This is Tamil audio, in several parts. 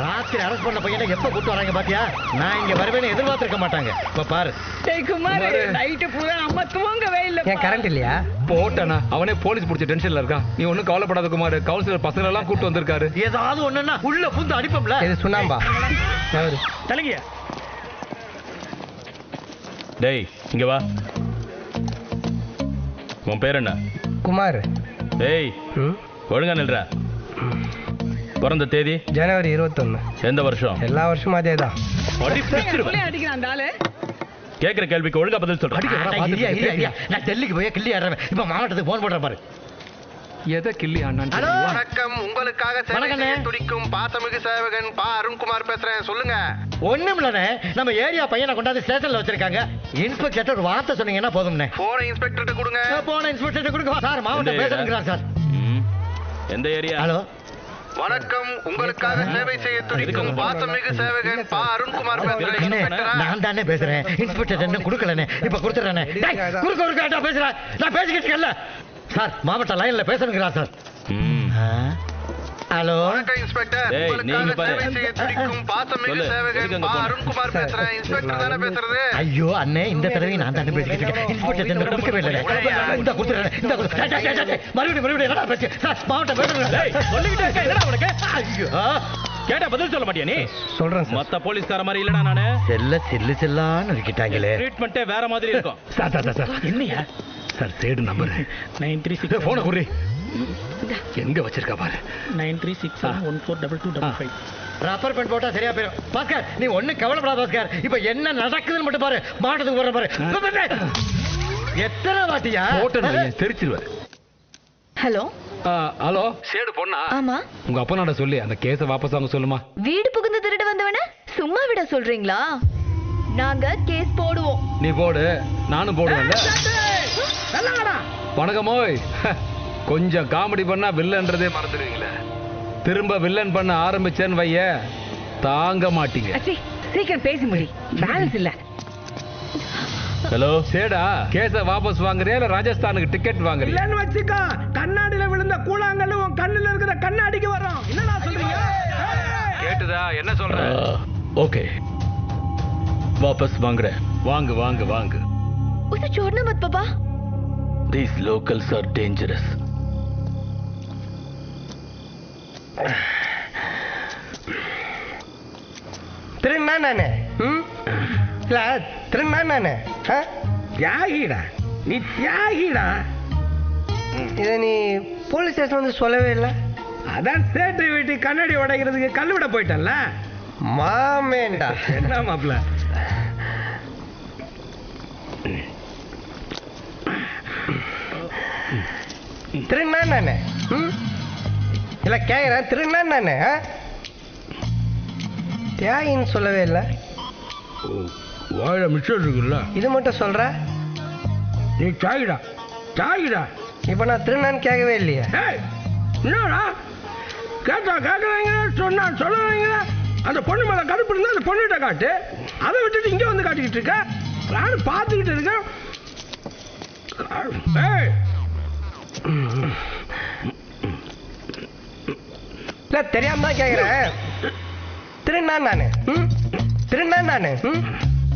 ராத்திரி அரெஸ்ட் பண்ண பையனை எப்ப கூட்டு வராங்க பாத்தியா? நான் இங்க வருவேன்னு எதிர்பார்த்திருக்க மாட்டாங்க. இப்ப பாரு. குமார் நைட்டு பூரா அம்மா தூங்கவே இல்ல. ஏன் கரண்ட் இல்லையா? போட்டானா அவனே போலீஸ் பிடிச்ச டென்ஷன்ல இருக்கான். நீ ஒன்னும் கவலைப்படாத குமார். கவுன்சிலர் பசங்க எல்லாம் கூட்டு வந்திருக்காரு. ஏதாவது ஒண்ணுன்னா உள்ள புந்து அடிப்போம்ல. இது சுண்ணாம்பா தலைங்க. டேய் இங்க வா. உன் பேர் என்ன? குமார். டேய் ஒழுங்கா நில்றா. பிறந்த தேதி? ஜனவரி 21. எந்த வருஷம்? எல்லா வருஷமும் அதே தான். கேக்குற கேள்விக்கு ஒழுங்கா பதில் சொல்றேன். நான் டெல்லிக்கு போய் கிள்ளி ஆடுறேன். இப்ப மாவட்டத்துக்கு போன் போடுற பாரு. எதை கிள்ளி ஆனான்? வணக்கம், உங்களுக்காக சேவை துடிக்கும் பாசமிகு சேவகன் பா அருண்குமார் பேசுறேன். சொல்லுங்க. ஒண்ணுமில்லண்ணே, நம்ம ஏரியா பையனை கொண்டாந்து ஸ்டேஷன்ல வச்சிருக்காங்க. இன்ஸ்பெக்டர் ஒரு வார்த்தை சொன்னீங்கன்னா போதும்ண்ணே. போன இன்ஸ்பெக்டர் கொடுங்க. போன இன்ஸ்பெக்டர் கொடுங்க சார். மாவட்ட பேசுறேன் சார். எந்த ஏரியா? ஹலோ. வணக்கம், உங்களுக்காக சேவை செய்ய துடிக்கும் பாசமிகு சேவகன் பா அருண்குமார் பேசுறேன். நான் தானே பேசுறேன். இன்ஸ்பெக்டர் என்ன கொடுக்கலண்ணே. இப்ப கொடுத்துறேன். குறுக்க பேசுறேன். நான் பேசிக்கிட்டு இருக்கேன்ல சார். மாவட்ட லைன்ல பேசணுங்கிறா சார். ஹலோ. வணக்கம் இன்ஸ்பெக்டர், உங்களுக்காக சேவை செய்ய துடிக்கும் பாசமிகு சேவகன் பா அருண்குமார் பேசுறேன். இன்ஸ்பெக்டர் தானே பேசுறது? ஐயோ அண்ணே, இந்த தடவை நான் தானே பேசிக்கிட்டு இருக்கேன். இன்ஸ்பெக்டர் என்ன கொடுக்கவே இல்லை. இந்த கொடுத்துறேன். இந்த மறுபடியும் என்னடா பேசு சார். மாவட்ட பேசுறேன் சொல்லிக்கிட்டே இருக்கேன். என்னடா உனக்கு? ஐயோ கேட்டா பதில் சொல்ல மாட்டியா நீ? சொல்றேன் சார். மத்த போலீஸ்கார மாதிரி இல்லடா நானு. செல்லான்னு இருக்கிட்டாங்களே. ட்ரீட்மெண்ட்டே வேற மாதிரி இருக்கும். சார் என்னையா சார்? சேடு நம்பர் 936. போன குறி எங்க வச்சிருக்கா பாரு. 936142255. ரப்பர் பேண்ட் போட்டா சரியா போயிடும். பாஸ்கர் நீ ஒண்ணு கவலைப்படாத பாஸ்கர். இப்ப என்ன நடக்குதுன்னு மட்டும் பாரு. மாட்டத்துக்கு போற பாரு. எத்தனை வாட்டியா போட்டேன் தெரிச்சிருவேன். ஹலோ. ஹலோ. சேடு பொண்ணா? ஆமா. உங்க அப்பா நாட சொல்லி அந்த கேஸ வாபஸ் வாங்க சொல்லுமா. வீடு புகுந்து திருட வந்தவன சும்மா விட சொல்றீங்களா? நாங்க கேஸ் போடுவோம். நீ போடு, நானும் போடுவேன்ல. வணக்கமோய். கொஞ்சம் காமெடி பண்ணா வில்லன்றதே மறந்துடுவீங்களே. திரும்ப வில்லன் பண்ண ஆரம்பிச்சேன்னு வைய தாங்க மாட்டீங்க. சீக்கிரம் பேசி முடி. பேலன்ஸ் இல்ல. ஹலோ. சேடா கேஸ வாபஸ் வாங்குறியா இல்ல ராஜஸ்தானுக்கு டிக்கெட் வாங்குறியா? இல்லன்னு வச்சுக்கோ, கண்ணாடியில விழுந்த கூழாங்கல் உன் கண்ணுல இருக்கிற கண்ணாடிக்கு வரும். என்னடா சொல்றீங்க? கேட்டுதா? என்ன சொல்ற? ஓகே वापस मांग रहे हैं. வாங்கு வாங்கு வாங்கு. उसे छोड़ना मत पापा. These locals are dangerous. திருண்ணா நானே. இல்ல திருண்ணா நானே. தியாகிடா, நீ தியாகிடா. இதை நீ போலீஸ் ஸ்டேஷன் வந்து சொல்லவே இல்லை. அதான் சேட்டு வீட்டு கண்ணாடி உடைக்கிறதுக்கு கல் விட போயிட்டல. மாமேண்டா. என்ன மாப்பிள்ள? திருண்ணா நானே. இல்ல கேக்குறேன். திருண்ணா நானே. தியாகின்னு சொல்லவே இல்லை. வாழ மிச்சம் இருக்குல்ல, இது மட்டும் சொல்ற. நீ தியாகிடா, தியாகிடா. இப்ப நான் திருநான்னு கேட்கவே இல்லையே. என்னடா கேட்டா கேட்கறீங்க, சொன்னா சொல்லுறீங்க. அந்த பொண்ணு மேல கருப்பு இருந்தா அந்த பொண்ணுகிட்ட காட்டு. அதை விட்டுட்டு இங்க வந்து காட்டிக்கிட்டு இருக்க. நானும் பார்த்துக்கிட்டு இருக்கேன். இல்ல தெரியாம தான் கேக்குறேன். திருநான் நானு. திருநான் நானு.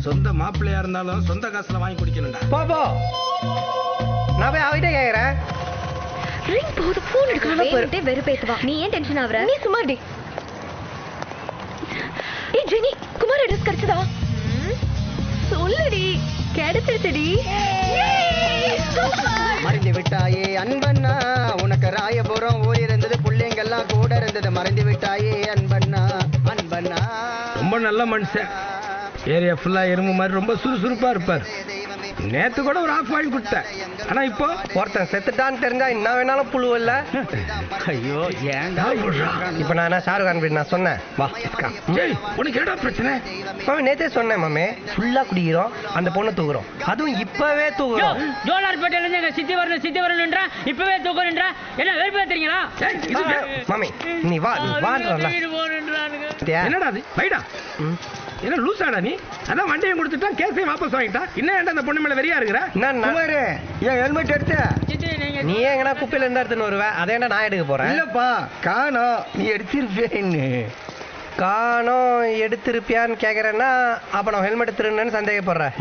சொந்த மாப்பிள்ளையா இருந்தாலும் சொந்த காசுல வாங்கி குடிக்கணும்டா. போ நான் போய் அவகிட்ட கேக்குறேன். ரிங் போது போன் எடுக்காம போறதே வெறுப்பேத்துவா. நீ ஏன் டென்ஷன் ஆவற? நீ சும்மா டி. ஏய் ஜெனி, குமார் அட்ரஸ் கிடைச்சதா? சொல்லுடி. கிடைச்சிருச்சுடி. மறைந்து விட்டாயே அன்பண்ணா, உனக்கு ராயபுரம் ஊர் இருந்தது, பிள்ளைங்கெல்லாம் கூட இருந்தது. மறைந்து விட்டாயே அன்பண்ணா, அன்பண்ணா. ரொம்ப நல்ல மனுஷன். ஏரியா ஃபுல்லா எறும்பு மாதிரி ரொம்ப சுறுசுறுப்பா இருப்பார். நேத்து கூட ஒரு ஆஃப் வாங்கி கொடுத்தேன். ஆனா இப்போ ஒருத்தன் செத்துட்டான்னு தெரிஞ்சா என்ன வேணாலும் புழுவல்ல. ஐயோ ஏன்டா இப்ப நான் என்ன ஷாருக்கான் வீடு நான் சொன்னேன். வா உனக்கு என்னடா பிரச்சனை? மாமி நேத்தே சொன்னேன் மாமே. ஃபுல்லா குடிக்கிறோம், அந்த பொண்ணை தூக்குறோம். அதுவும் இப்பவே தூக்குறோம். ஜோலார்பேட்டையில இருந்து சித்தி வரணுன்றா, இப்பவே தூக்கணுன்றா. என்ன வெறுப்பா தெரியுங்களா? மாமி நீ வா, நீ வான்றல. என்னடா அது? வைடா. என்ன லூசாடா நீ? அதான் வண்டியும் கொடுத்துட்டா, கேஸையும் வாபஸ் வாங்கிட்டா. இன்னும் ஏன்டா அந்த பொண்ணு மேல வெறியா இருக்கிற? குமாரு ஏன் ஹெல்மெட் எடுத்து நீ எங்கனா குப்பையில இருந்தா எடுத்துன்னு வருவ. அதேண்டா நான் எடுக்க போறேன். இல்லப்பா காணோம், நீ எடுத்திருப்பேன்னு. காணோம் எடுத்திருப்பியான்னு கேக்குறேன்னா அப்ப நான் ஹெல்மெட் திருடுனேன்னு சந்தேகப்படுறேன்.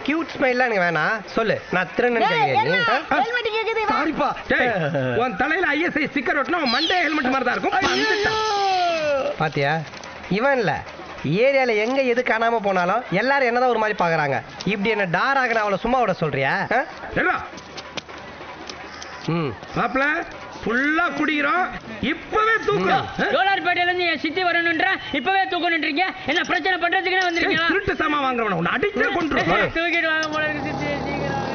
கியூட் ஸ்மைல்லாம் எனக்கு வேணாம். சொல்லு, நான் திருடுனேன்னு கேக்குறேன். சாரிப்பா. டேய், உன் தலையில ஐஎஸ்ஐ ஸ்டிக்கர் ஒட்டினா உன் மண்டே ஹெல்மெட் மாதிரி தான் இருக்கும். வந்துட்டான். பாத்தியா, இவன் இல்ல ஏரியால எங்க எது காணாம போனாலும் எல்லாரும் என்னதான் ஒரு மாதிரி பாக்குறாங்க. இப்படி என்ன டார் ஆகணும் அவளை சும்மா விட சொல்றியா? மாப்பிள ஃபுல்லா குடிக்கிறோம், இப்பவே தூக்குறோம். ஜோலார்பேட்டையில இருந்து என் சித்தி வரணும்ன்ற இப்பவே தூக்கணும்ன்றீங்க. என்ன பிரச்சனை பண்றதுக்கு வந்திருக்கீங்களா? திருட்டு சாமா வாங்குறவன உன்னை அடிச்சே கொன்றுறோம். தூக்கிட்டு வாங்க போல இருக்கு சித்தி, சீக்கிரம்.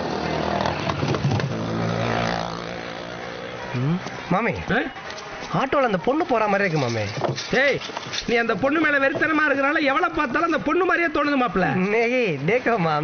மாமி, ஆட்டோல அந்த பொண்ணு போற மாதிரி இருக்கு மாமே. டேய், நீ அந்த பொண்ணு மேல வெறித்தனமா இருக்கறனால எவள பார்த்தாலும் அந்த பொண்ணு மாதிரியே தோணுது மாப்ள. नहीं देखो माम,